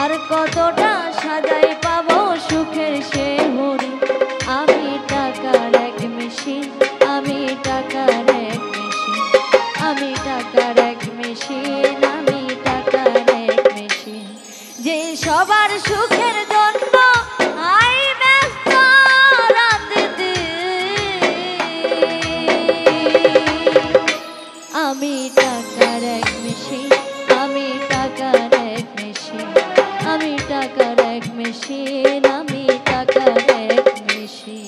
আর কতটা সাজাই পাবো সুখের সে হরি। আমি টাকার এক মেশিন, আমি টাকার এক মেশিন, আমি টাকার এক মেশিন, আমি টাকার এক মেশিন। যে সবার সুখের জন্য আই ব্যস্ত রাত দিন। আমি টাকার এক মেশিন, আমি টাকার এক মেশিন, আমি টাকার এক মেশিন, আমি টাকার এক মেশিন।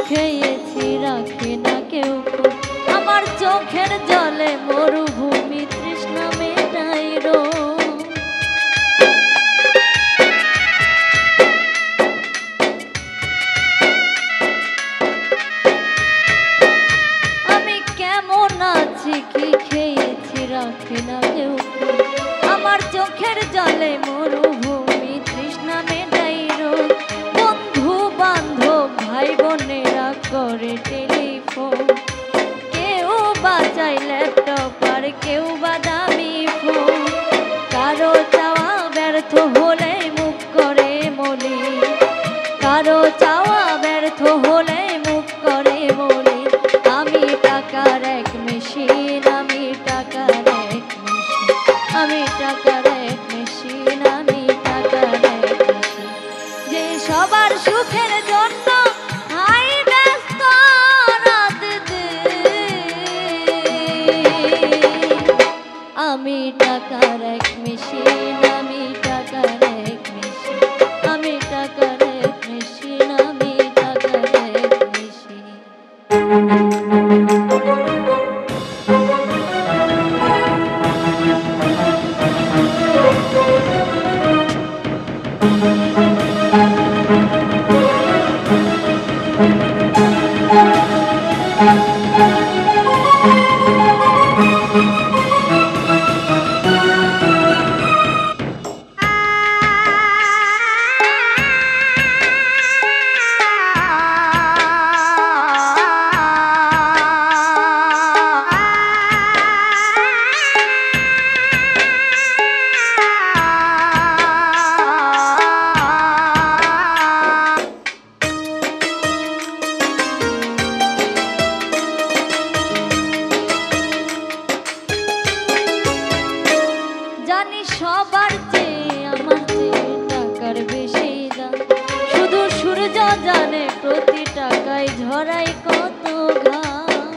খেয়েছি রাখে না কেউ, আমার চোখের জলে মরুভূমি তৃষ্ণা মেটাই রোগ। আমি কেমন আছি কি খেয়েছি রাখে না কেউ, আমার চোখের জলে মরুভূমি তৃষ্ণা মেটাই রোগ। বন্ধু বান্ধব ভাই বোনেরা করে টেলিফোন, কেউ বাজায় ল্যাপটপ আর কেউ বা দামি ফোন। কারো চাওয়া ব্যর্থ হলে মুখ করে মলি, কারো চাওয়া ব্যর্থ হলে মুখ করে মলি। আমি টাকার এক মেশিন, আমি টাকার এক মেশিন, আমি টাকার এক মেশিন, আমি টাকার এক মেশিন। যে সবার সুখের জন্য আই ব্যস্ত রাত দিন। আমি টাকার এক মেশিন, আমি টাকার এক মেশিন, আমি টাকার এক মেশিন, আমি টাকার এক মেশিন। সবার চেয়ে আমার চেয়ে টাকার বেশি দাম, শুধু সূর্য জানে প্রতি টাকায় ঝরাই কত ঘাম।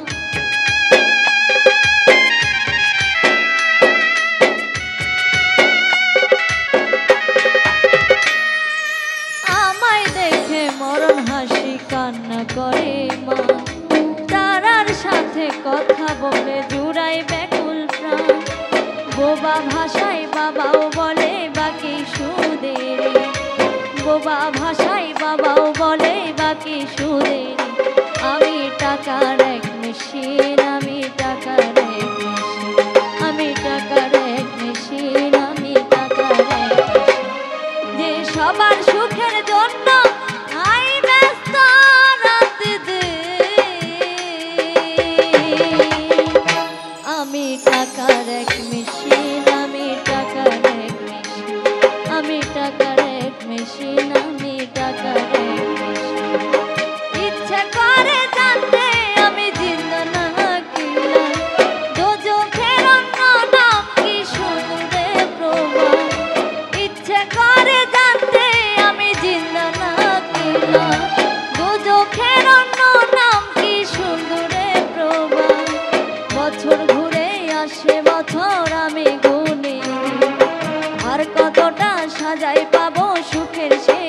আমায় দেখে মরণ হাসি কান্না করে মা, তারার সাথে কথা বলে জুড়াই ব্যাকুল প্রাণ। বোবা ভাষায় বাবাও বলে বাকি সুদের, বোবা ভাষায় বাবাও বলে বাকি সুদের। আমি টাকার এক মেশিন, আমি টাকার এক মেশিন, আমি টাকার এক মেশিন, আমি টাকার এক মেশিন। যে সবার সুখের জন্য আই ব্যস্ত রাত দিন। আমি টাকার এক মেশিন, আমি টাকার এক মেশিন, আমি টাকার এক মেশিন, আমি টাকার এক মেশিন। ইচ্ছে করে জানতে আমি জিন্দা না কিলা, দোজখের অন্য নাম কি সুদূরে প্রবাহ। ইচ্ছে করে জানতে আমি জিন্দা না কিলা, দোজখের অন্য নাম কি সুদূরে প্রবাহ। বছর ঘুরে আসে বছর আমি গুনি, আর কতটা সাজাই পাবো সুখের সে